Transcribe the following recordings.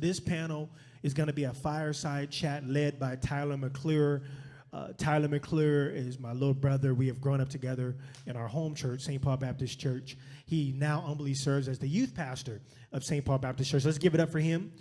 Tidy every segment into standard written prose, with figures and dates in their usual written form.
this panel is going to be a fireside chat led by Tyler McClure. Tyler McClure is my little brother. We have grown up together in our home church, St. Paul Baptist Church. He now humbly serves as the youth pastor of St. Paul Baptist Church. Let's give it up for him.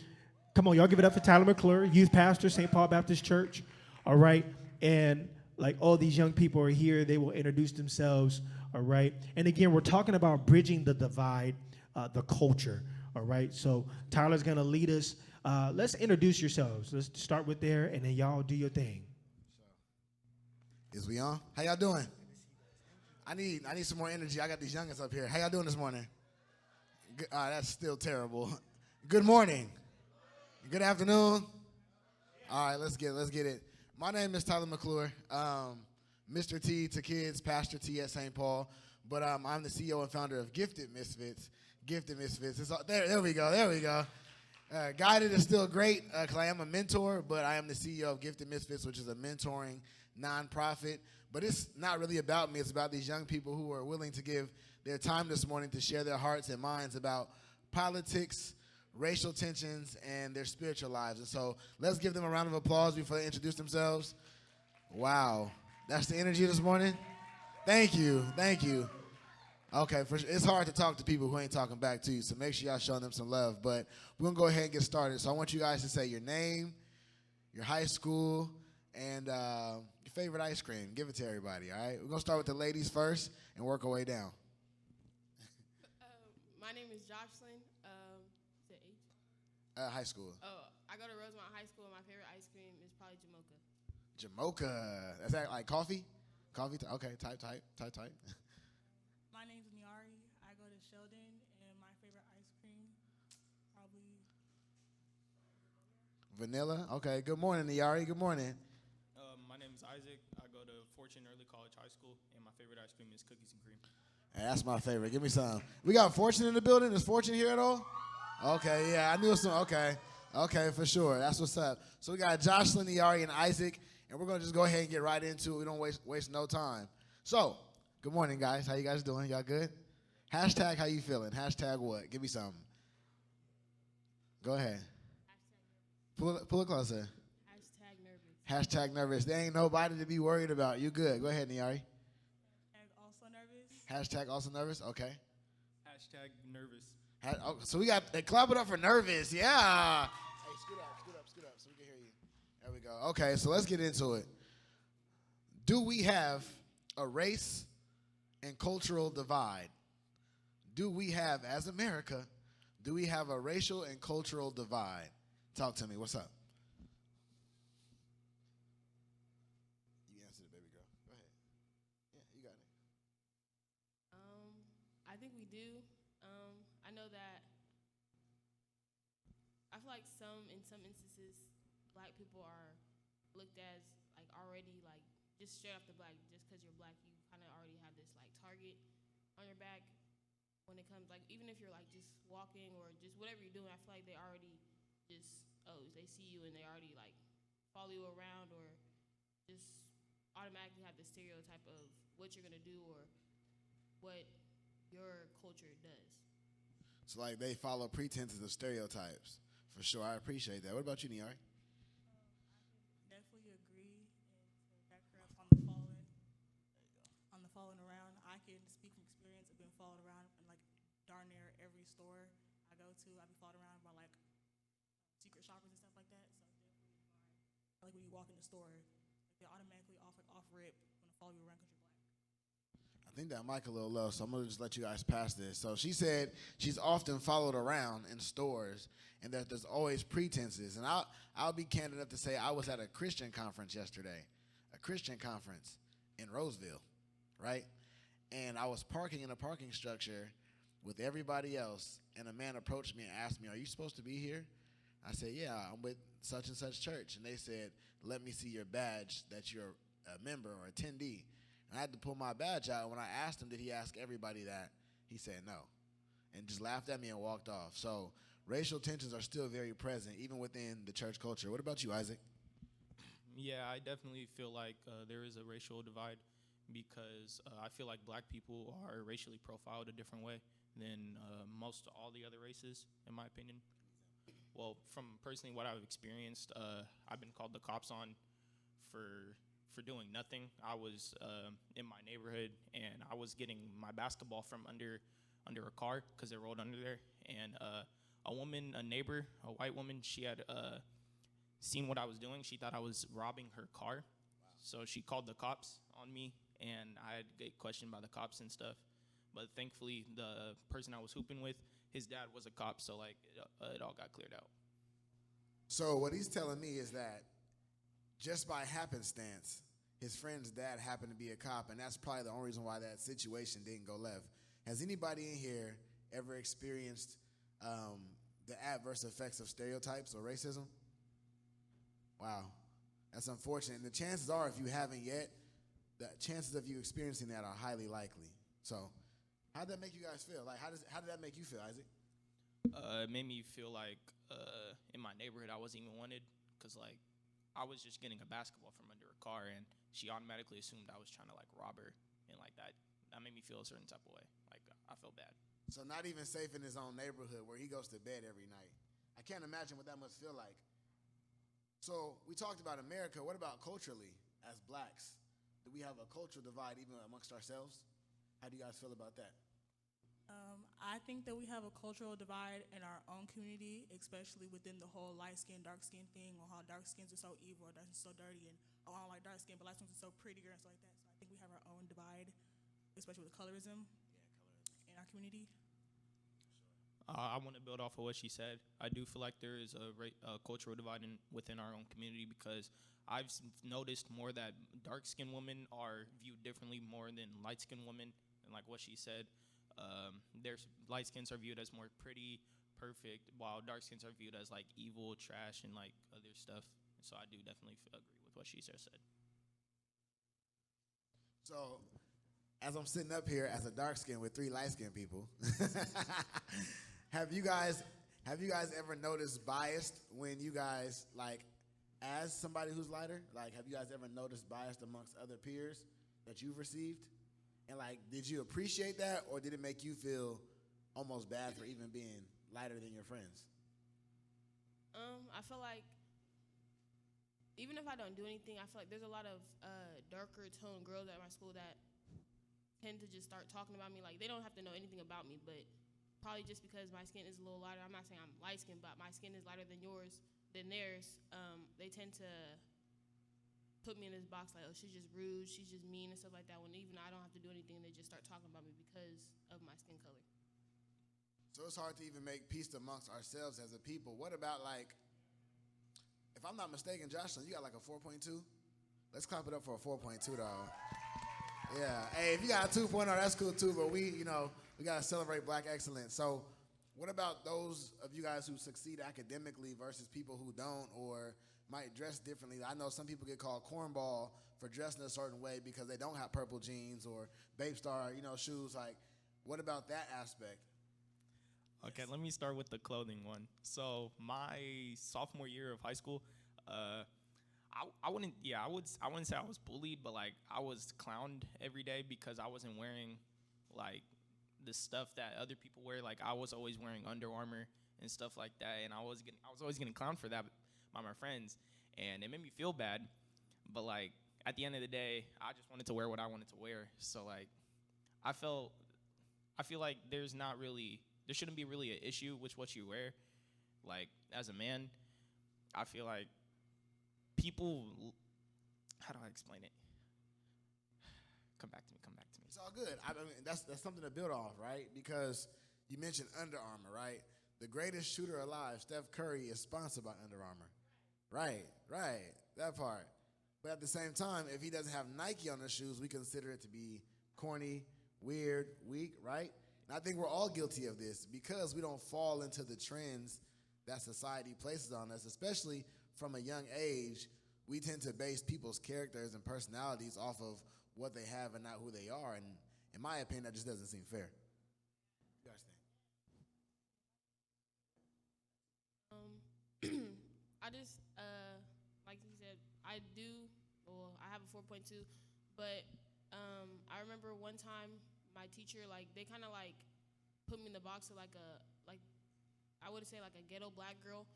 Come on, y'all give it up for Tyler McClure, youth pastor, St. Paul Baptist Church. All right, and like all these young people are here, they will introduce themselves, all right? And again, we're talking about bridging the divide, the culture, all right? So Tyler's gonna lead us. Let's introduce yourselves. Let's start with there, and then y'all do your thing. Is we on? How y'all doing? I need some more energy. I got these youngins up here. How y'all doing this morning? Good, that's still terrible. Good morning. Good afternoon. All right, let's get it. My name is Tyler McClure, Mr. T to kids, Pastor T at St. Paul, but I'm the CEO and founder of Gifted Misfits. Gifted Misfits. There we go. Guided is still great because I am a mentor, but I am the CEO of Gifted Misfits, which is a mentoring nonprofit. But it's not really about me. It's about these young people who are willing to give their time this morning to share their hearts and minds about politics, racial tensions, and their spiritual lives. And so let's give them a round of applause before they introduce themselves. Wow. That's the energy this morning? Thank you. Okay, it's hard to talk to people who ain't talking back to you, so make sure y'all showing them some love. But we're going to go ahead and get started. So I want you guys to say your name, your high school, and your favorite ice cream. Give it to everybody, all right? We're going to start with the ladies first and work our way down. My name is Jocelyn. Is it H? High school. Oh, I go to Rosemont High School. My favorite ice cream is probably Jamocha. Jamocha. Is that like coffee? Coffee? Okay, type. My name's Niari. I go to Sheldon, and my favorite ice cream, probably vanilla. Okay, good morning, Niari. Good morning. My name is Isaac. I go to Fortune Early College High School, and my favorite ice cream is cookies and cream. Hey, that's my favorite. Give me some. We got Fortune in the building. Is Fortune here at all? Okay, yeah, I knew some. Okay, for sure. That's what's up. So we got Jocelyn, Niari, and Isaac, and we're going to just go ahead and get right into it. We don't waste no time. So, good morning, guys. How you guys doing? Y'all good? Hashtag how you feeling? Hashtag what? Give me something. Go ahead. Pull it closer. Hashtag nervous. Hashtag nervous. There ain't nobody to be worried about. You good. Go ahead, Niari. also nervous. Hashtag also nervous. Okay. Hashtag nervous. So we got, clap it up for nervous. Yeah. Hey, scoot up so we can hear you. There we go. Okay, so let's get into it. Do we have a race and cultural divide? Do we have, as America, do we have a racial and cultural divide? Talk to me. What's up? You answered it, baby girl. Go ahead. Yeah, you got it. I think we do. I know that I feel like in some instances, black people are looked as like already like just straight off the black, just because you're black, you kind of already have this like target on your back when it comes like even if you're like just walking or just whatever you're doing, I feel like they already just they see you and they already like follow you around or just automatically have the stereotype of what you're gonna do or what your culture does. So like they follow pretenses of stereotypes. For sure, I appreciate that. What about you, Niari? Definitely agree. And to back her up on the falling around, I can speak from experience. I've been followed around in like darn near every store I go to. I've been followed around by like secret shoppers and stuff like that. So definitely, like when you walk in the store, they automatically off rip want to follow you around because you're black. I think that mic a little low, so I'm going to just let you guys pass this. So she said she's often followed around in stores and that there's always pretenses. And I'll be candid enough to say I was at a Christian conference yesterday, a Christian conference in Roseville, right? And I was parking in a parking structure with everybody else, and a man approached me and asked me, "Are you supposed to be here?" I said, "Yeah, I'm with such and such church." And they said, "Let me see your badge that you're a member or attendee." I had to pull my badge out. When I asked him, did he ask everybody that? He said no, and just laughed at me and walked off. So racial tensions are still very present, even within the church culture. What about you, Isaac? Yeah, I definitely feel like there is a racial divide because I feel like black people are racially profiled a different way than most all the other races, in my opinion. Well, from personally what I've experienced, I've been called the cops on for doing nothing. I was in my neighborhood and I was getting my basketball from under a car because it rolled under there. And a woman, a neighbor, a white woman, she had seen what I was doing. She thought I was robbing her car, so she called the cops on me, and I had to get questioned by the cops and stuff. But thankfully, the person I was hooping with, his dad was a cop, so like it all got cleared out. So what he's telling me is that just by happenstance, his friend's dad happened to be a cop, and that's probably the only reason why that situation didn't go left. Has anybody in here ever experienced the adverse effects of stereotypes or racism? Wow, that's unfortunate. And the chances are, if you haven't yet, the chances of you experiencing that are highly likely. So, how did that make you guys feel? Like, how did that make you feel, Isaac? It made me feel like in my neighborhood I wasn't even wanted because like I was just getting a basketball from under a car, and she automatically assumed I was trying to like rob her, and like that made me feel a certain type of way. Like I felt bad. So not even safe in his own neighborhood where he goes to bed every night. I can't imagine what that must feel like. So we talked about America. What about culturally as blacks? Do we have a cultural divide even amongst ourselves? How do you guys feel about that? I think that we have a cultural divide in our own community, especially within the whole light skin, dark skin thing, or how dark skins are so evil, or dark skins are so dirty, and oh, I don't like dark skin, but light skins are so prettier and stuff like that. So I think we have our own divide, especially with colorism in our community. I want to build off of what she said. I do feel like there is a cultural divide within our own community because I've noticed more that dark-skinned women are viewed differently more than light-skinned women. And like what she said, there's light skins are viewed as more pretty, perfect, while dark skins are viewed as like evil, trash, and like other stuff. So I do definitely agree with what she just said. So, as I'm sitting up here as a dark skin with three light skinned people, have you guys ever noticed biased when you guys like as somebody who's lighter? Like, have you guys ever noticed biased amongst other peers that you've received? And like, did you appreciate that, or did it make you feel almost bad for even being lighter than your friends? I feel like even if I don't do anything, I feel like there's a lot of darker toned girls at my school that tend to just start talking about me. Like they don't have to know anything about me, but probably just because my skin is a little lighter. I'm not saying I'm light skinned, but my skin is lighter than theirs. They tend to put me in this box like, oh, she's just rude, she's just mean and stuff like that. When even I don't have to do anything, they just start talking about me because of my skin color. So it's hard to even make peace amongst ourselves as a people. What about like, if I'm not mistaken, Jocelyn, you got like a 4.2? Let's clap it up for a 4.2, dog. Yeah. Hey, if you got a 2.0, that's cool too. But we gotta celebrate Black excellence. So, what about those of you guys who succeed academically versus people who don't, or might dress differently? I know some people get called cornball for dressing a certain way because they don't have purple jeans or Babe Star, shoes. Like, what about that aspect? Okay, let me start with the clothing one. So my sophomore year of high school, I wouldn't say I was bullied, but like I was clowned every day because I wasn't wearing like the stuff that other people wear. Like I was always wearing Under Armour and stuff like that, and I was always getting clowned for that by my friends, and it made me feel bad. But like at the end of the day, I just wanted to wear what I wanted to wear. So like I feel like there shouldn't be really an issue with what you wear. Like as a man, I feel like people, how do I explain it? Come back to me. It's all good. I mean, that's something to build off, right? Because you mentioned Under Armour, right? The greatest shooter alive, Steph Curry, is sponsored by Under Armour. Right, that part. But at the same time, if he doesn't have Nike on his shoes, we consider it to be corny, weird, weak, right? And I think we're all guilty of this because we don't fall into the trends that society places on us, especially from a young age. We tend to base people's characters and personalities off of what they have and not who they are. And in my opinion, that just doesn't seem fair. You guys think? I just, like he said, I have a 4.2, but I remember one time my teacher, like, they kind of like put me in the box of like I wouldn't say like a ghetto black girl,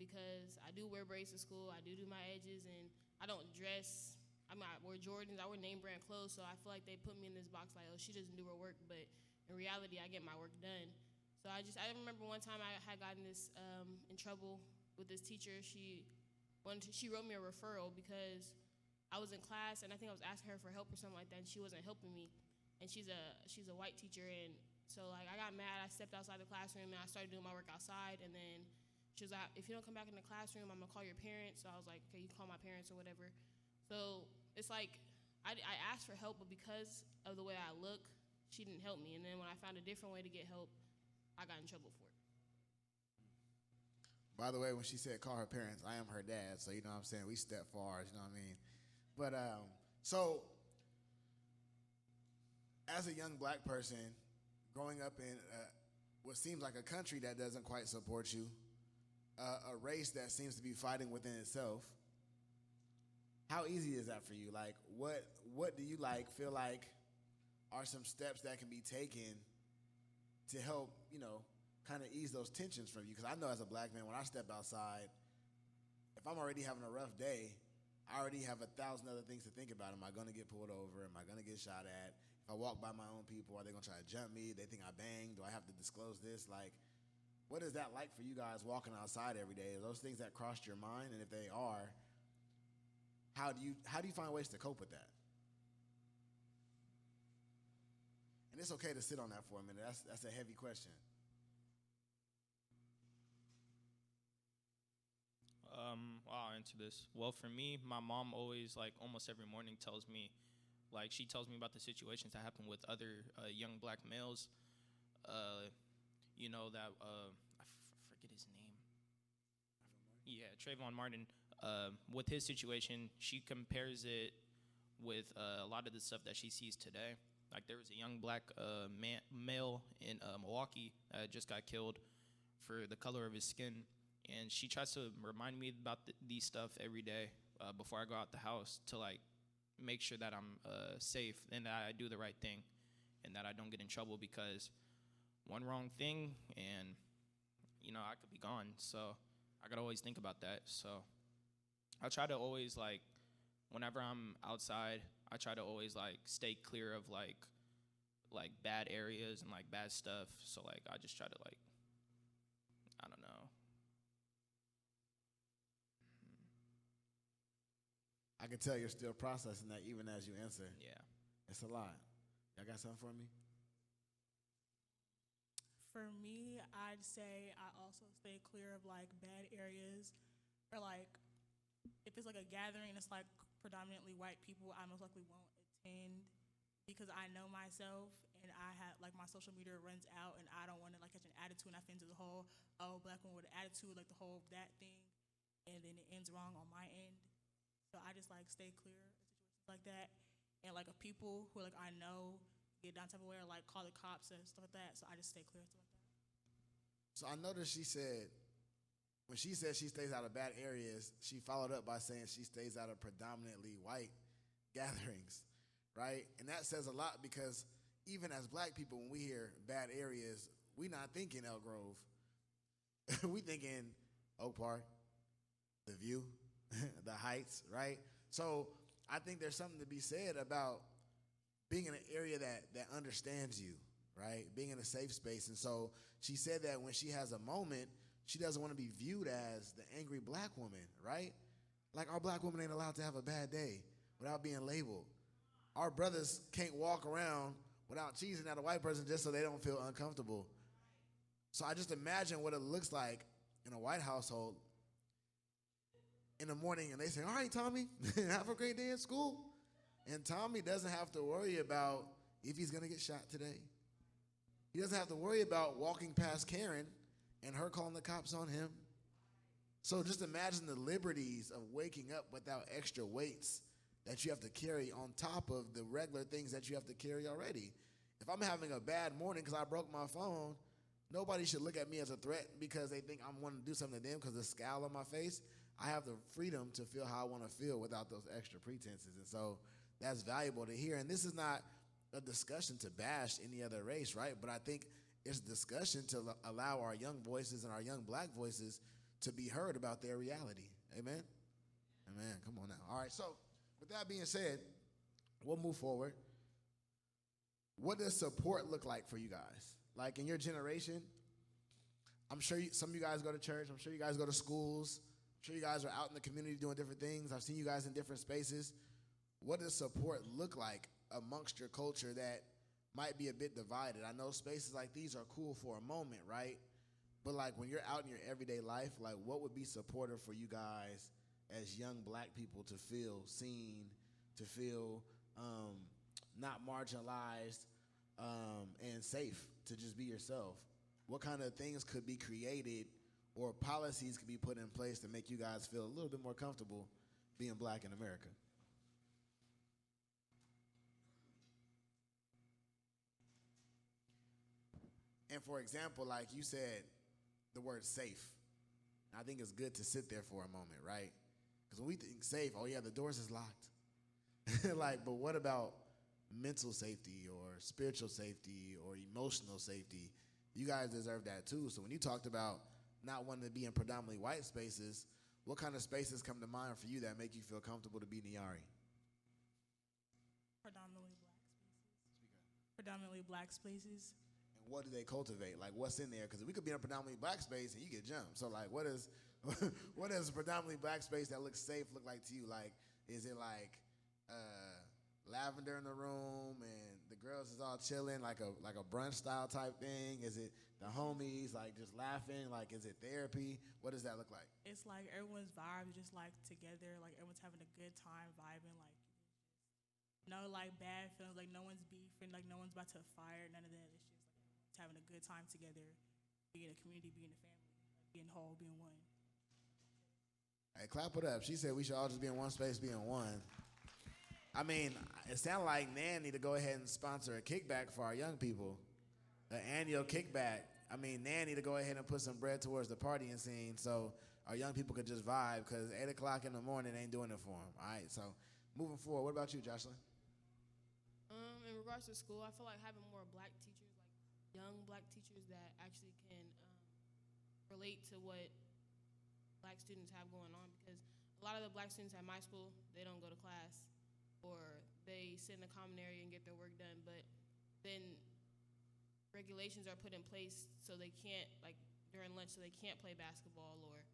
because I do wear braids to school. I do my edges, and I don't dress. I mean, I wear Jordans. I wear name brand clothes, so I feel like they put me in this box like, oh, she doesn't do her work, but in reality, I get my work done. So I remember one time I had gotten this in trouble with this teacher. She wrote me a referral because I was in class and I think I was asking her for help or something like that, and she wasn't helping me. And she's a white teacher, and so like I got mad. I stepped outside the classroom and I started doing my work outside. And then she was like, "If you don't come back in the classroom, I'm gonna call your parents." So I was like, "Okay, you can call my parents or whatever." So it's like I asked for help, but because of the way I look, she didn't help me. And then when I found a different way to get help, I got in trouble for it. By the way, when she said call her parents, I am her dad, so you know what I'm saying? We step far, you know what I mean? But so as a young black person growing up in what seems like a country that doesn't quite support you, a race that seems to be fighting within itself, how easy is that for you? Like, what do you feel like are some steps that can be taken to help, kind of ease those tensions from you? Because I know as a black man, when I step outside, if I'm already having a rough day, I already have 1,000 other things to think about. Am I going to get pulled over? Am I going to get shot at? If I walk by my own people, are they going to try to jump me? They think I banged. Do I have to disclose this? Like, what is that like for you guys walking outside every day? Are those things that crossed your mind? And if they are, how do you find ways to cope with that? And it's okay to sit on that for a minute. That's a heavy question. I'll answer this. Well, for me, my mom always, like, almost every morning tells me, like, she tells me about the situations that happen with other young black males. I forget his name. Yeah, Trayvon Martin. With his situation, she compares it with a lot of the stuff that she sees today. Like, there was a young black male in Milwaukee that just got killed for the color of his skin. And she tries to remind me about these stuff every day before I go out the house to, like, make sure that I'm safe and that I do the right thing and that I don't get in trouble, because one wrong thing and, I could be gone. So I got to always think about that. So I try to always, like, whenever I'm outside, I try to always, like, stay clear of, like bad areas and, like, bad stuff. So, like, I just try to, like, I don't know. I can tell you're still processing that even as you answer. Yeah. It's a lot. Y'all got something for me? For me, I'd say I also stay clear of like bad areas, or like if it's like a gathering and it's like predominantly white people, I most likely won't attend because I know myself and I have like my social media runs out and I don't want to like catch an attitude and I fit into the whole, oh, black woman with an attitude, like the whole that thing, and then it ends wrong on my end. So I just like stay clear of situations like that, and like of people who like I know get down type of way or like call the cops and stuff like that. So I just stay clear of stuff like that. So I noticed she said, when she said she stays out of bad areas, she followed up by saying she stays out of predominantly white gatherings, right? And that says a lot because even as black people, when we hear bad areas, we not thinking Elk Grove. We thinking Oak Park, The View, the Heights, right? So I think there's something to be said about being in an area that understands you, right? Being in a safe space. And so she said that when she has a moment, she doesn't want to be viewed as the angry black woman, right? Like our black woman ain't allowed to have a bad day without being labeled. Our brothers can't walk around without cheesing at a white person just so they don't feel uncomfortable. So I just imagine what it looks like in a white household in the morning and they say, all right, Tommy, have a great day at school. And Tommy doesn't have to worry about if he's going to get shot today. He doesn't have to worry about walking past Karen and her calling the cops on him. So just imagine the liberties of waking up without extra weights that you have to carry on top of the regular things that you have to carry already. If I'm having a bad morning because I broke my phone, nobody should look at me as a threat because they think I'm wanting to do something to them because of the scowl on my face. I have the freedom to feel how I want to feel without those extra pretenses. And so that's valuable to hear. And this is not a discussion to bash any other race, right? But I think it's discussion to allow our young voices and our young black voices to be heard about their reality. Amen? Amen. Come on now. All right, so with that being said, we'll move forward. What does support look like for you guys? Like in your generation, I'm sure some of you guys go to church. I'm sure you guys go to schools. I'm sure you guys are out in the community doing different things. I've seen you guys in different spaces. What does support look like amongst your culture that might be a bit divided? I know spaces like these are cool for a moment, right? But like when you're out in your everyday life, like what would be supportive for you guys as young black people to feel seen, to feel not marginalized, and safe to just be yourself? What kind of things could be created or policies could be put in place to make you guys feel a little bit more comfortable being black in America? And for example, like you said, the word safe. I think it's good to sit there for a moment, right? Because when we think safe, oh yeah, the doors is locked. Like, but what about mental safety or spiritual safety or emotional safety? You guys deserve that too. So when you talked about not wanting to be in predominantly white spaces, what kind of spaces come to mind for you that make you feel comfortable to be Niari? Predominantly black spaces. Predominantly black spaces. And what do they cultivate? Like what's in there? Because we could be in a predominantly black space and you get jumped. So like what is what does a predominantly black space that looks safe look like to you? Like is it like lavender in the room and the girls is all chilling like a brunch style type thing? Is it the homies like just laughing? Like is it therapy? What does that look like? It's like everyone's vibe is just like together, like everyone's having a good time vibing, like no like bad feelings, like no one's beefing, like no one's about to fire, none of that. It's just like everyone's having a good time together, being a community, being a family, like, being whole, being one. Hey, clap it up. She said we should all just be in one space, being one. I mean, it sounds like Nan need to go ahead and sponsor a kickback for our young people, an annual kickback. I mean, Nan need to go ahead and put some bread towards the partying scene so our young people could just vibe, because 8 o'clock in the morning ain't doing it for them. All right, so moving forward, what about you, Jocelyn? In regards to school, I feel like having more black teachers, like young black teachers that actually can relate to what black students have going on, because a lot of the black students at my school, they don't go to class, or they sit in the common area and get their work done, but then regulations are put in place so they can't, like during lunch, so they can't play basketball, or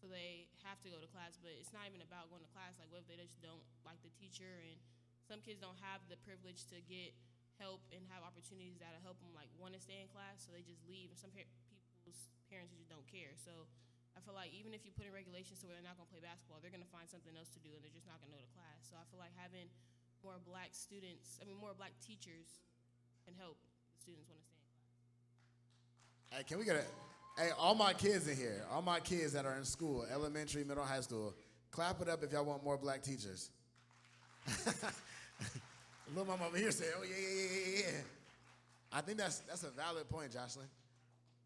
so they have to go to class. But it's not even about going to class. Like, what if they just don't like the teacher? And some kids don't have the privilege to get help and have opportunities that'll help them, like, want to stay in class, so they just leave. And some people's parents just don't care. So I feel like even if you put in regulations to where they're not going to play basketball, they're going to find something else to do, and they're just not going to go to class. So I feel like having more black students, more black teachers can help the students want to stay in class. Hey, can we get a, hey, all my kids in here, all my kids that are in school, elementary, middle, high school, clap it up if y'all want more black teachers. Little mama over here said, oh, yeah. I think that's a valid point, Jocelyn.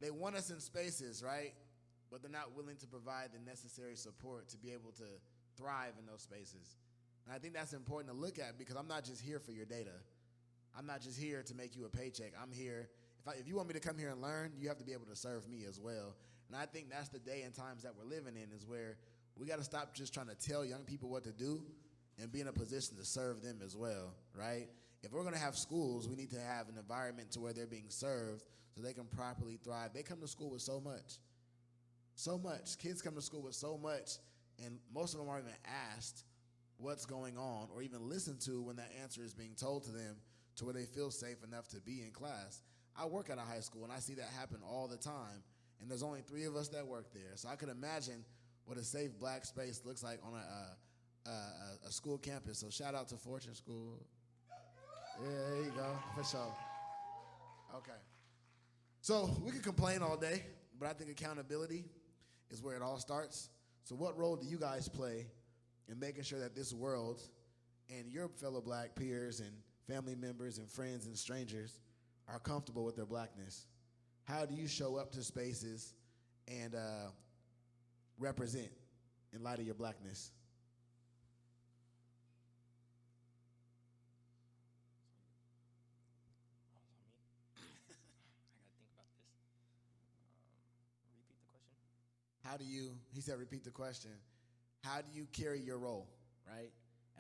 They want us in spaces, right? But they're not willing to provide the necessary support to be able to thrive in those spaces. And I think that's important to look at, because I'm not just here for your data. I'm not just here to make you a paycheck. I'm here, if you want me to come here and learn, you have to be able to serve me as well. And I think that's the day and times that we're living in, is where we got to stop just trying to tell young people what to do and be in a position to serve them as well, right? If we're going to have schools, we need to have an environment to where they're being served so they can properly thrive. They come to school with so much. So much. Kids come to school with so much, and most of them aren't even asked what's going on or even listened to when that answer is being told to them to where they feel safe enough to be in class. I work at a high school, and I see that happen all the time, and there's only 3 of us that work there. So I could imagine what a safe black space looks like on a school campus. So shout out to Fortune School. Yeah, there you go, for sure. Okay. So we could complain all day, but I think accountability is where it all starts. So what role do you guys play in making sure that this world and your fellow black peers and family members and friends and strangers are comfortable with their blackness? How do you show up to spaces and represent in light of your blackness? he said repeat the question, how do you carry your role, right?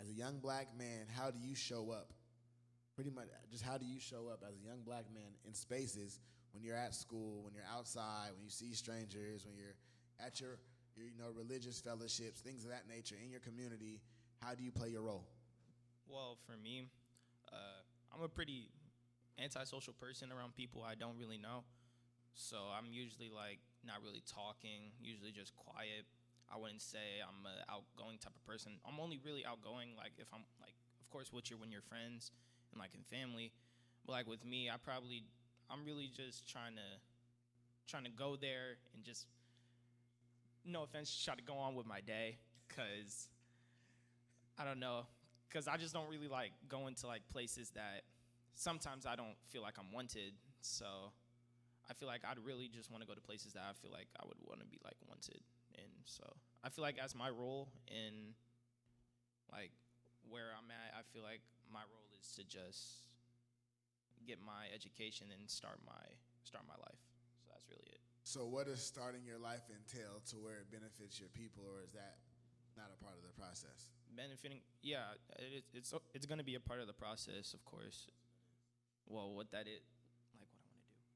As a young black man, how do you show up? Pretty much, just how do you show up as a young black man in spaces when you're at school, when you're outside, when you see strangers, when you're at your religious fellowships, things of that nature in your community? How do you play your role? Well, for me, I'm a pretty antisocial person around people I don't really know. So I'm usually like not really talking, usually just quiet. I wouldn't say I'm an outgoing type of person. I'm only really outgoing like if I'm like, of course, when you're friends and like in family. But like with me, I'm really just trying to go there and just, no offense, try to go on with my day, cause I don't know, cause I just don't really like going to like places that sometimes I don't feel like I'm wanted. So I feel like I'd really just want to go to places that I feel like I would want to be like wanted. And so I feel like as my role in like where I'm at, I feel like my role is to just get my education and start my life. So that's really it. So what does starting your life entail to where it benefits your people, or is that not a part of the process? Benefiting, yeah, it's going to be a part of the process, of course. Well, what that is, like what I want to do.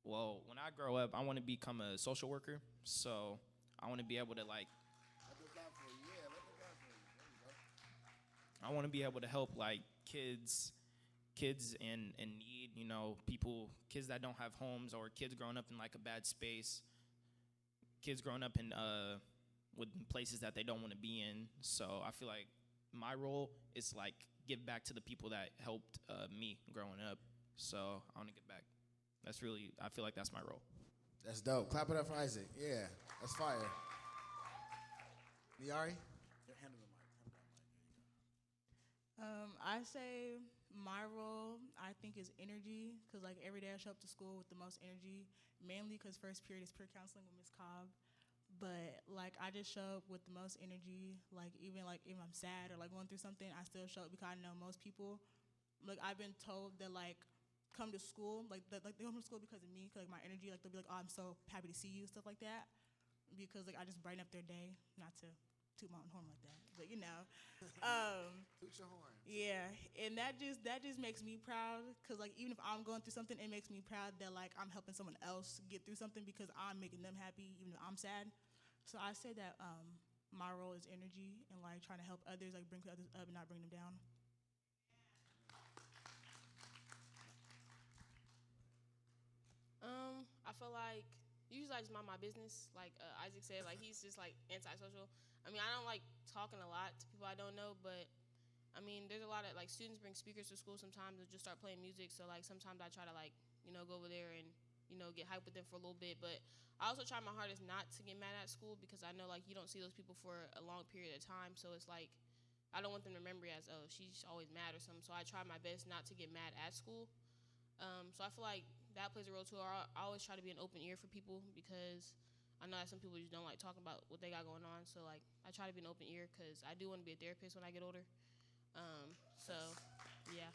Well, when I grow up, I want to become a social worker. So I want to be able to like, I want to be able to help like kids in need, kids that don't have homes, or kids growing up in like a bad space, kids growing up in with places that they don't want to be in. So I feel like my role is like give back to the people that helped me growing up. So I want to give back. I feel like that's my role. That's dope. Clap it up for Isaac. Yeah, that's fire. Niari? Handle the mic. I say my role, I think, is energy, because like every day I show up to school with the most energy, mainly because first period is peer counseling with Ms. Cobb. But like I just show up with the most energy. Like even if I'm sad or like going through something, I still show up because I know most people. Like I've been told that like come to school, like they come to school because of me, because like my energy, like they'll be like, oh, I'm so happy to see you, stuff like that, because like I just brighten up their day. Not to toot my own horn like that, but Toot your horn. yeah, and that just makes me proud, because like even if I'm going through something, it makes me proud that like I'm helping someone else get through something because I'm making them happy even though I'm sad. So I say that my role is energy and like trying to help others, like bring others up and not bring them down. I feel like usually I just mind my business. Like Isaac said, like he's just like antisocial. I mean, I don't like talking a lot to people I don't know, but I mean, there's a lot of like students bring speakers to school sometimes to just start playing music. So like sometimes I try to like go over there and get hype with them for a little bit. But I also try my hardest not to get mad at school, because I know like you don't see those people for a long period of time. So it's like I don't want them to remember me as, oh, she's always mad or something. So I try my best not to get mad at school. So I feel like that plays a role too. I always try to be an open ear for people, because I know that some people just don't like talking about what they got going on. So like I try to be an open ear, because I do want to be a therapist when I get older. So yeah.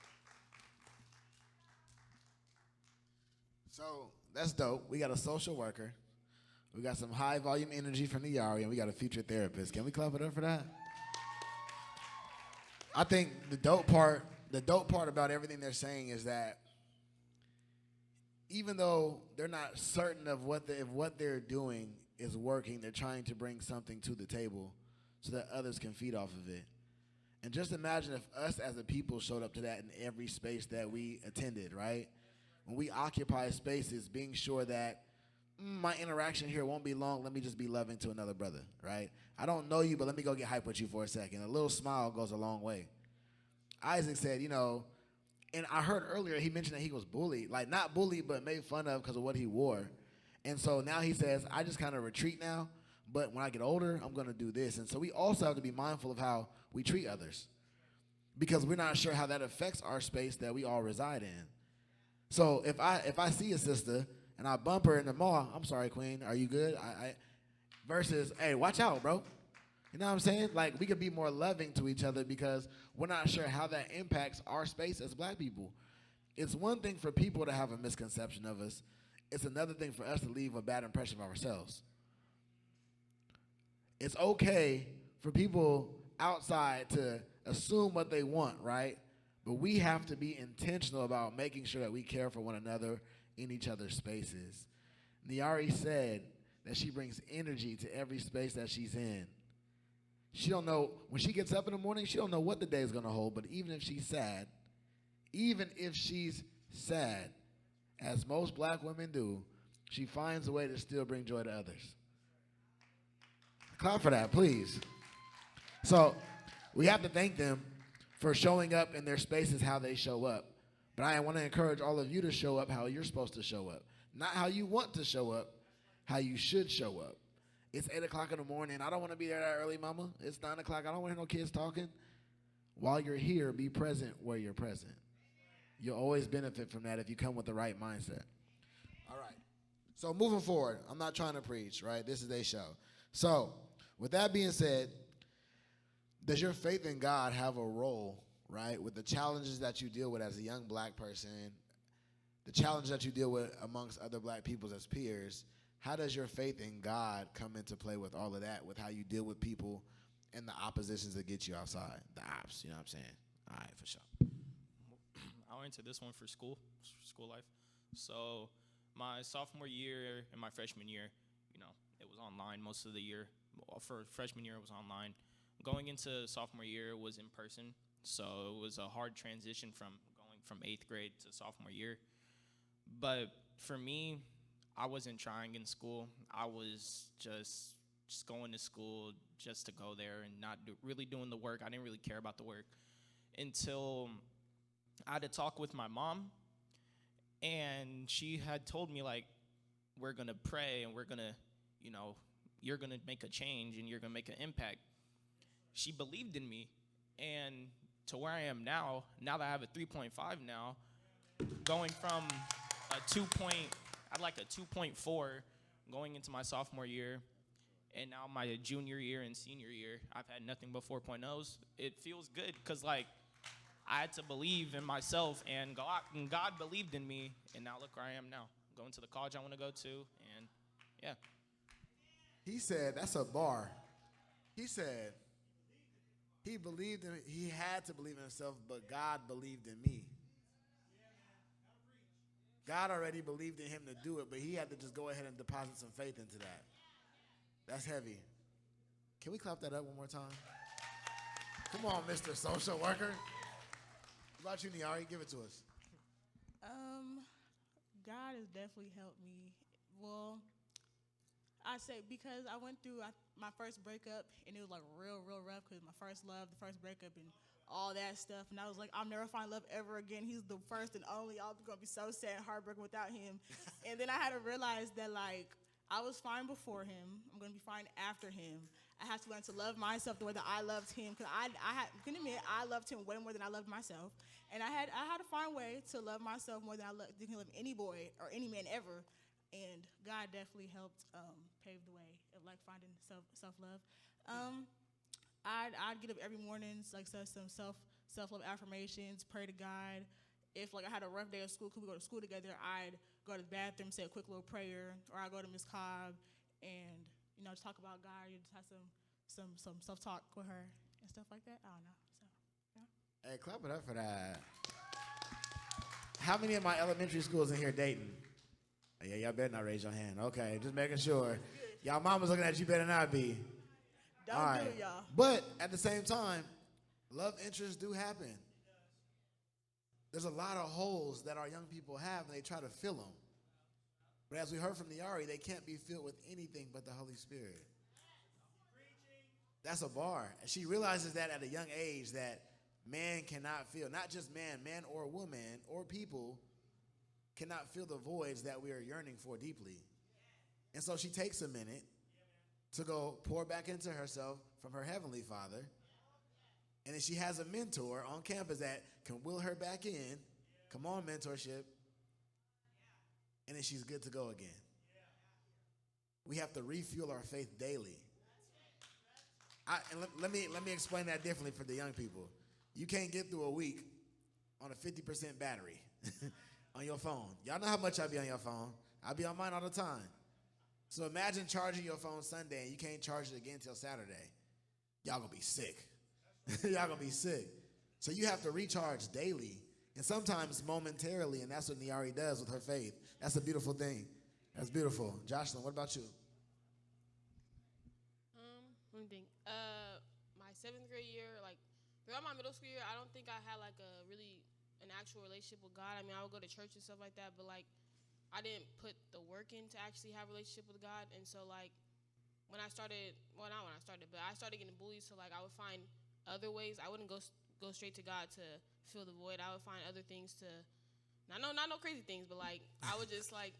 So that's dope. We got a social worker. We got some high volume energy from the Yari, and we got a future therapist. Can we clap it up for that? I think the dope part about everything they're saying is that even though they're not certain of if what they're doing is working, they're trying to bring something to the table so that others can feed off of it. And just imagine if us as a people showed up to that in every space that we attended, right? When we occupy spaces, being sure that my interaction here won't be long, let me just be loving to another brother, right? I don't know you, but let me go get hype with you for a second. A little smile goes a long way. Isaac said, and I heard earlier he mentioned that he was bullied, like not bullied, but made fun of because of what he wore. And so now he says, I just kind of retreat now, but when I get older, I'm going to do this. And so we also have to be mindful of how we treat others, because we're not sure how that affects our space that we all reside in. So if I see a sister and I bump her in the mall, I'm sorry, queen, are you good? Versus, hey, watch out, bro. You know what I'm saying? Like, we could be more loving to each other because we're not sure how that impacts our space as black people. It's one thing for people to have a misconception of us. It's another thing for us to leave a bad impression of ourselves. It's okay for people outside to assume what they want, right? But we have to be intentional about making sure that we care for one another in each other's spaces. Niari said that she brings energy to every space that she's in. She don't know, when she gets up in the morning, she don't know what the day is going to hold, but even if she's sad, as most black women do, she finds a way to still bring joy to others. Clap for that, please. So we have to thank them for showing up in their spaces how they show up. But I want to encourage all of you to show up how you're supposed to show up. Not how you want to show up, how you should show up. It's 8 o'clock in the morning. I don't want to be there that early, mama. It's 9 o'clock. I don't want to hear no kids talking. While you're here, be present where you're present. You'll always benefit from that if you come with the right mindset. All right. So moving forward, I'm not trying to preach, right? This is a show. So with that being said, does your faith in God have a role, right, with the challenges that you deal with as a young black person, the challenges that you deal with amongst other black people as peers? How does your faith in God come into play with all of that, with how you deal with people and the oppositions that get you outside, the ops, you know what I'm saying? All right, for sure. I went into this one for school life. So my sophomore year and my freshman year, it was online most of the year. For freshman year, it was online. Going into sophomore year, it was in person. So it was a hard transition from going from 8th grade to sophomore year. But for me, I wasn't trying in school. I was just going to school just to go there and not really doing the work. I didn't really care about the work until I had a talk with my mom, and she had told me, like, we're going to pray and we're going to, you're going to make a change and you're going to make an impact. She believed in me, and to where I am now that I have a 3.5 now, going from a 2.4 going into my sophomore year, and now my junior year and senior year, I've had nothing but 4.0s. It feels good because, like, I had to believe in myself, and God believed in me, and now look where I am now, going to the college I want to go to, and yeah. He said, that's a bar. He said, he had to believe in himself, but God believed in me. God already believed in him to do it, but he had to just go ahead and deposit some faith into that. That's heavy. Can we clap that up one more time? Come on, Mr. Social Worker. What about you, Niari? Give it to us. God has definitely helped me. Well, I say because I went through my first breakup, and it was like real rough because my first love, the first breakup, and all that stuff. And I was like, I'll never find love ever again. He's the first and only. I'm going to be so sad and heartbroken without him. And then I had to realize that, like, I was fine before him. I'm going to be fine after him. I have to learn to love myself the way that I loved him, because I can admit I loved him way more than I loved myself. And I had to find a way to love myself more than I can love any boy or any man ever. And God definitely helped pave the way of, like, finding self-love. I'd get up every morning, like, say some self-love affirmations, pray to God. If, like, I had a rough day at school, could we go to school together, I'd go to the bathroom, say a quick little prayer, or I'd go to Miss Cobb and, just talk about God, just have some self-talk with her and stuff like that. I don't know. So, yeah. Hey, clap it up for that. How many of my elementary schools in here dating? Yeah, y'all better not raise your hand. Okay, just making sure. Y'all mamas looking at you, better not be. Don't All right. do it, y'all. But at the same time, love interests do happen. There's a lot of holes that our young people have, and they try to fill them. But as we heard from Niari, they can't be filled with anything but the Holy Spirit. That's a bar. And she realizes that at a young age, that man cannot fill, not just man or woman or people cannot fill the voids that we are yearning for deeply. And so she takes a minute to go pour back into herself from her Heavenly Father. And then she has a mentor on campus that can will her back in. Come on, mentorship. And then she's good to go again. We have to refuel our faith daily. Let me explain that differently for the young people. You can't get through a week on a 50% battery on your phone. Y'all know how much I be on your phone. I be on mine all the time. So imagine charging your phone Sunday and you can't charge it again until Saturday. Y'all gonna be sick. Y'all gonna be sick. So you have to recharge daily and sometimes momentarily, and that's what Niari does with her faith. That's a beautiful thing. That's beautiful. Jocelyn, what about you? Let me think. My 7th grade year, like throughout my middle school year, I don't think I had like an actual relationship with God. I mean, I would go to church and stuff like that, but like I didn't put the work in to actually have a relationship with God. And so like when I started, well, not when I started, but I started getting bullied. So like I would find other ways. I wouldn't go straight to God to fill the void. I would find other things to, not no crazy things, but like I would just like,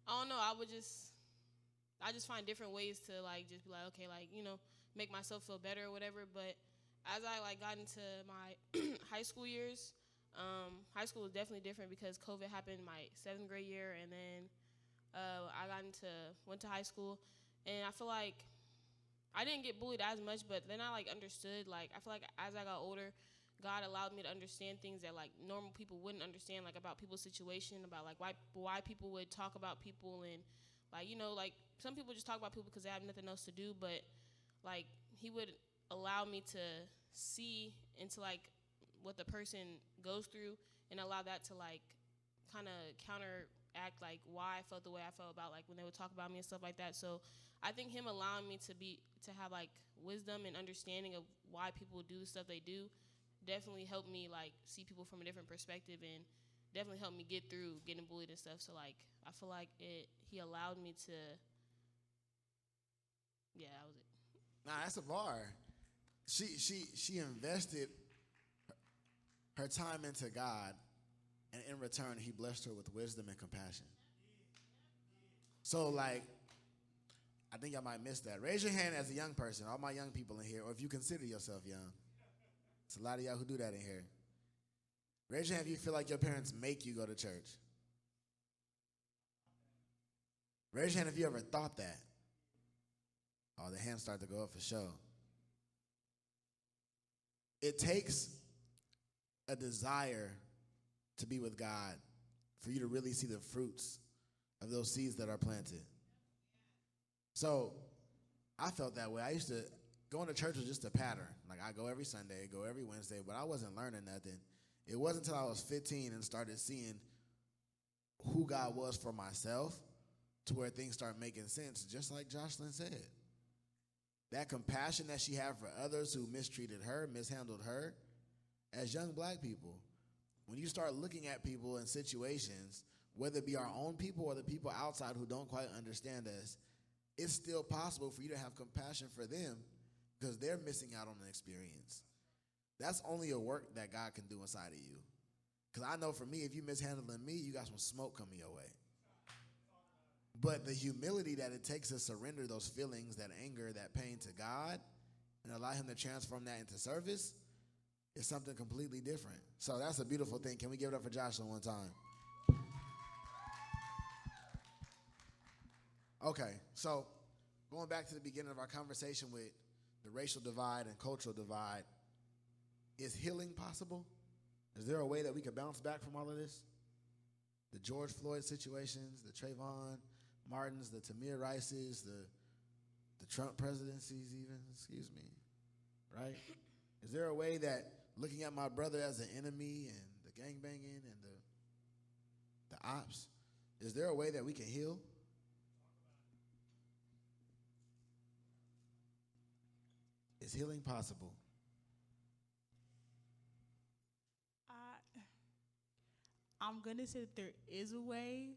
I don't know. I just find different ways to like just be like, okay, like, you know, make myself feel better or whatever. But as I like got into my high school years, high school was definitely different because COVID happened my 7th grade year, and then I went to high school, and I feel like I didn't get bullied as much, but then I like understood. Like I feel like as I got older, God allowed me to understand things that like normal people wouldn't understand, like about people's situation, about like why people would talk about people, and like, you know, like some people just talk about people because they have nothing else to do, but like he would allow me to see into like what the person goes through and allow that to like kind of counteract like why I felt the way I felt about like when they would talk about me and stuff like that. So I think him allowing me to have like wisdom and understanding of why people do the stuff they do definitely helped me like see people from a different perspective, and definitely helped me get through getting bullied and stuff. So like I feel like he allowed me to, yeah, that was it. Nah, that's a bar. She invested her time into God, and in return, he blessed her with wisdom and compassion. So, like, I think I might miss that. Raise your hand as a young person, all my young people in here, or if you consider yourself young. It's a lot of y'all who do that in here. Raise your hand if you feel like your parents make you go to church. Raise your hand if you ever thought that. Oh, the hands start to go up for sure. It takes a desire to be with God for you to really see the fruits of those seeds that are planted. So I felt that way. I used to, going to church was just a pattern. Like I go every Sunday, go every Wednesday, but I wasn't learning nothing. It wasn't until I was 15 and started seeing who God was for myself to where things start making sense, just like Jocelyn said. That compassion that she had for others who mistreated her, mishandled her, as young black people, when you start looking at people in situations, whether it be our own people or the people outside who don't quite understand us, it's still possible for you to have compassion for them because they're missing out on an experience. That's only a work that God can do inside of you. Because I know for me, if you mishandling me, you got some smoke coming your way. But the humility that it takes to surrender those feelings, that anger, that pain to God, and allow him to transform that into service is something completely different. So that's a beautiful thing. Can we give it up for Jocelyn one time? Okay, so going back to the beginning of our conversation with the racial divide and cultural divide, is healing possible? Is there a way that we could bounce back from all of this? The George Floyd situations, the Trayvon Martins, the Tamir Rices, the Trump presidencies even, excuse me, right? Is there a way that looking at my brother as an enemy and the gangbanging and the ops, is there a way that we can heal? Is healing possible? I'm gonna say that there is a way,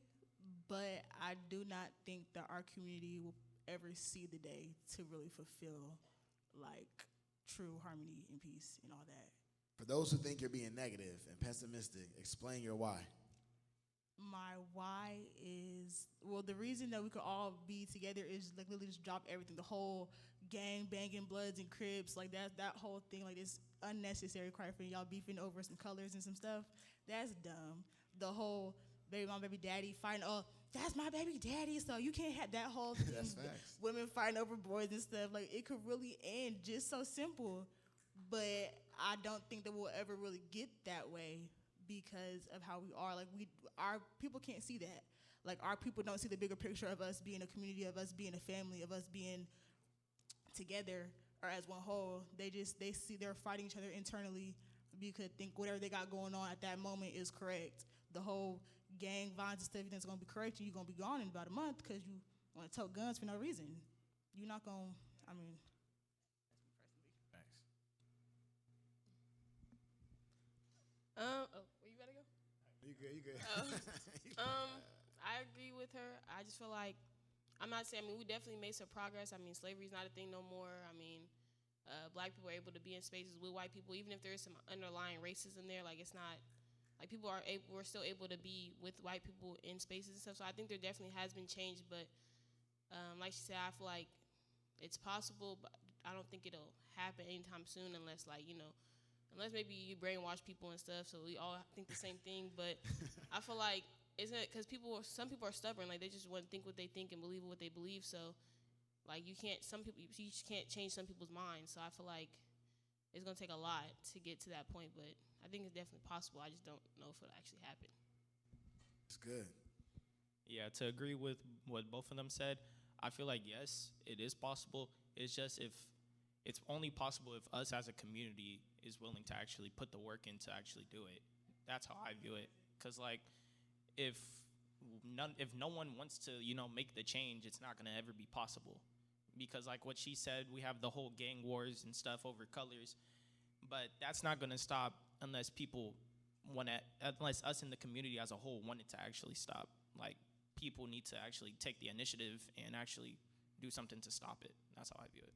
but I do not think that our community will ever see the day to really fulfill like true harmony and peace and all that. For those who think you're being negative and pessimistic, explain your why. My why is, well, the reason that we could all be together is like literally just drop everything. The whole gang banging, Bloods and Crips, like that whole thing, like this unnecessary cry for y'all beefing over some colors and some stuff. That's dumb. The whole baby mom, baby daddy fighting, oh, that's my baby daddy, so you can't have that whole thing. That's facts. Women fighting over boys and stuff. Like it could really end just so simple. But I don't think that we'll ever really get that way because of how we are. Like our people can't see that. like our people don't see the bigger picture of us being a community, of us being a family, of us being together or as one whole. They see they're fighting each other internally because think whatever they got going on at that moment is correct. The whole gang violence and stuff, everything's gonna be correct, and you're gonna be gone in about a month because you want to tote guns for no reason. You're not gonna. I mean, Thanks. Where you gotta go? You good? You good? I agree with her. I just feel like I'm not saying. I mean, we definitely made some progress. I mean, slavery is not a thing no more. I mean, black people are able to be in spaces with white people, even if there is some underlying racism there. Like it's not like people are able. We're still able to be with white people in spaces and stuff. So I think there definitely has been change. But like she said, I feel like it's possible, but I don't think it'll happen anytime soon unless unless maybe you brainwash people and stuff, so we all think the same thing. But I feel like isn't it because some people are stubborn, like they just want to think what they think and believe what they believe. So like you just can't change some people's minds. So I feel like it's gonna take a lot to get to that point, but I think it's definitely possible. I just don't know if it'll actually happen. It's good. Yeah, to agree with what both of them said, I feel like yes, it is possible. It's just if it's only possible if us as a community is willing to actually put the work in to actually do it. That's how I view it. Cause like if no one wants to, make the change, it's not gonna ever be possible. Because like what she said, we have the whole gang wars and stuff over colors, but that's not gonna stop unless unless us in the community as a whole want it to actually stop. Like people need to actually take the initiative and actually do something to stop it. That's how I view it.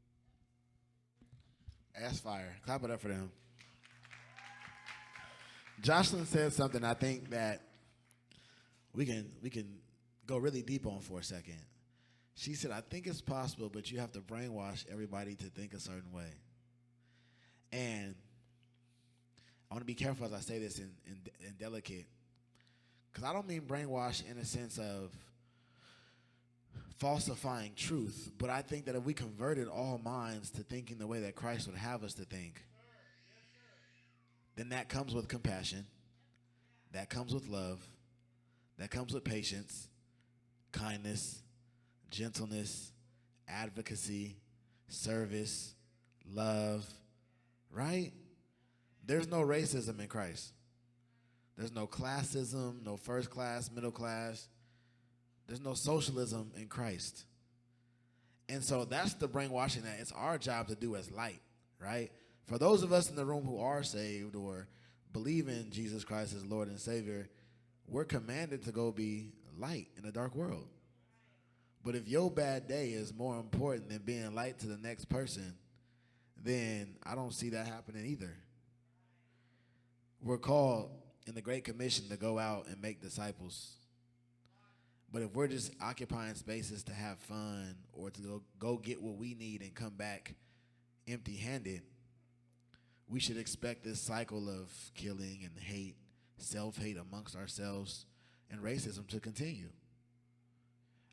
That's fire. Clap it up for them. Jocelyn said something I think that we can go really deep on for a second. She said, I think it's possible, but you have to brainwash everybody to think a certain way. And I want to be careful as I say this and delicate, because I don't mean brainwash in a sense of falsifying truth, but I think that if we converted all minds to thinking the way that Christ would have us to think, then that comes with compassion, that comes with love, that comes with patience, kindness, gentleness, advocacy, service, love, right? There's no racism in Christ. There's no classism, no first class, middle class. There's no socialism in Christ. And so that's the brainwashing that it's our job to do as light, right? For those of us in the room who are saved or believe in Jesus Christ as Lord and Savior, we're commanded to go be light in a dark world. But if your bad day is more important than being light to the next person, then I don't see that happening either. We're called in the Great Commission to go out and make disciples. But if we're just occupying spaces to have fun or to go get what we need and come back empty-handed, we should expect this cycle of killing and hate, self-hate amongst ourselves, and racism to continue.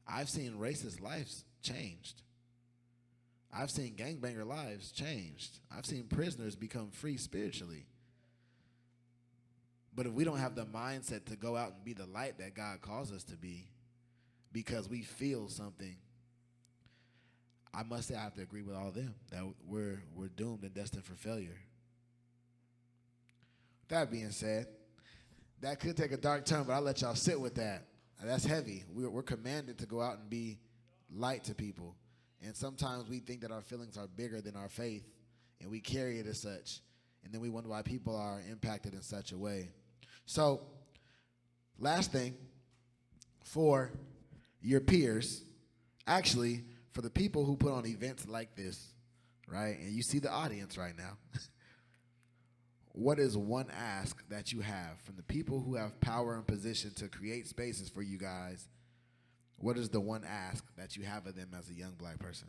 I've seen racist lives changed. I've seen gangbanger lives changed. I've seen prisoners become free spiritually. But if we don't have the mindset to go out and be the light that God calls us to be because we feel something, I must say I have to agree with all of them that we're doomed and destined for failure. That being said, that could take a dark turn, but I'll let y'all sit with that. That's heavy. We're commanded to go out and be light to people. And sometimes we think that our feelings are bigger than our faith, and we carry it as such. And then we wonder why people are impacted in such a way. So, last thing, for your peers, actually, for the people who put on events like this, right, and you see the audience right now, what is one ask that you have from the people who have power and position to create spaces for you guys? What is the one ask that you have of them as a young black person?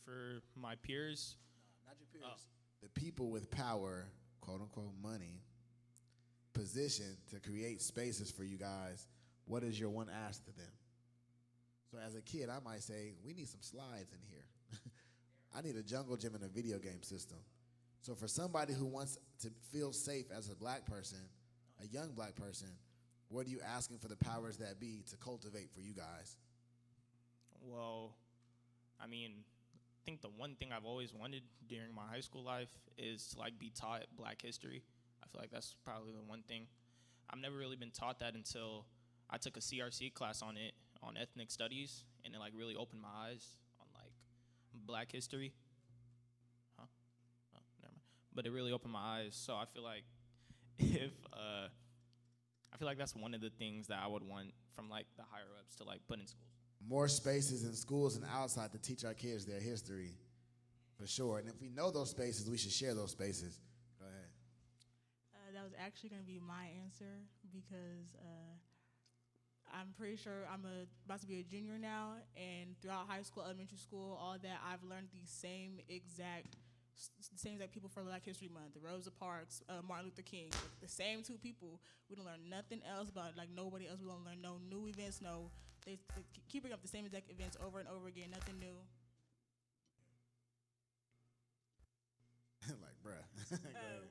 For my peers, Not your peers. The people with power, quote unquote money, position to create spaces for you guys. What is your one ask to them? So as a kid, I might say, we need some slides in here. I need a jungle gym and a video game system. So for somebody who wants to feel safe as a black person, a young black person, What are you asking for the powers that be to cultivate for you guys? Well, I mean, I think the one thing I've always wanted during my high school life is to like be taught Black history. I feel like that's probably the one thing. I've never really been taught that until I took a CRC class on it, on ethnic studies, and it like really opened my eyes on like Black history. Huh? Oh, never mind. But it really opened my eyes. So I feel like if I feel like that's one of the things that I would want from like the higher ups to like put in schools. More spaces in schools and outside to teach our kids their history, for sure. And if we know those spaces, we should share those spaces. Go ahead. That was actually going to be my answer because I'm pretty sure I'm about to be a junior now, and throughout high school, elementary school, all that, I've learned the same exact people from Black History Month, Rosa Parks, Martin Luther King, like the same two people. We don't learn nothing else about it, like nobody else. We don't learn no new events, they keep bringing up the same exact events over and over again, nothing new. Like, bruh.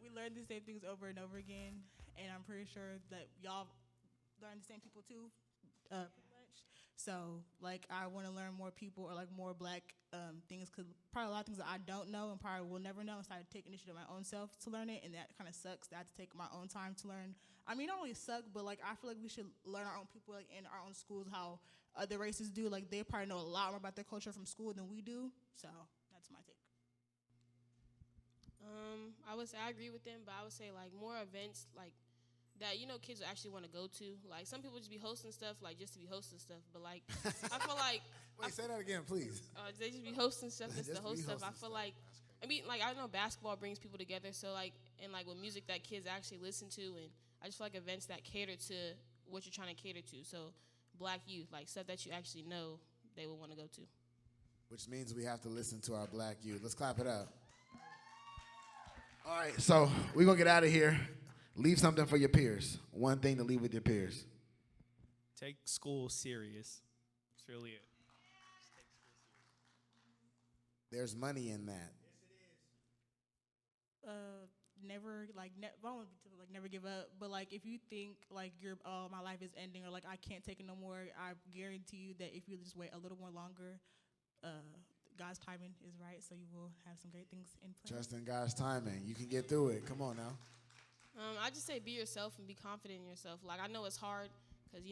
We learn the same things over and over again, and I'm pretty sure that y'all learn the same people too, pretty much. So, like, I want to learn more people or like more Black things, because probably a lot of things that I don't know and probably will never know. So I take initiative my own self to learn it, and that kind of sucks. That I have to take my own time to learn. I mean, not only suck, but like I feel like we should learn our own people, like in our own schools, how other races do. Like they probably know a lot more about their culture from school than we do. So that's my take. I would say I agree with them, but I would say like more events like that, kids will actually want to go to. Like some people just be hosting stuff like just to be hosting stuff, but like I feel like Wait, say that again, please. they just be hosting stuff just to Just host be stuff. I hosting feel stuff. like I mean like I know basketball brings people together, so like and like with music that kids actually listen to, and I just feel like events that cater to what you're trying to cater to. So Black youth, like stuff that you actually know they will want to go to. Which means we have to listen to our Black youth. Let's clap it up. All right, so we're going to get out of here. Leave something for your peers. One thing to leave with your peers. Take school serious. That's really it. Just take school serious. There's money in that. Never give up. But like if you think like my life is ending, or like I can't take it no more, I guarantee you that if you just wait a little more longer, God's timing is right, so you will have some great things in place. Trust in God's timing. You can get through it. Come on now. I just say be yourself and be confident in yourself. Like I know it's hard because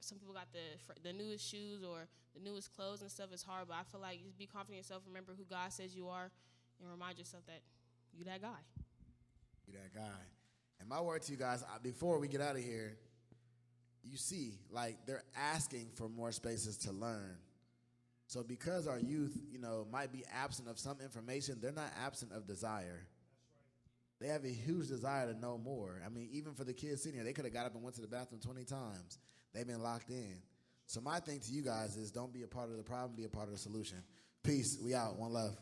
some people got the newest shoes or the newest clothes and stuff. It's hard, but I feel like just be confident in yourself. Remember who God says you are, and remind yourself that you that guy. You that guy. And my word to you guys, before we get out of here, you see, like they're asking for more spaces to learn. So because our youth, might be absent of some information, they're not absent of desire. They have a huge desire to know more. I mean, even for the kids sitting here, they could have got up and went to the bathroom 20 times. They've been locked in. So my thing to you guys is don't be a part of the problem, be a part of the solution. Peace. We out. One love.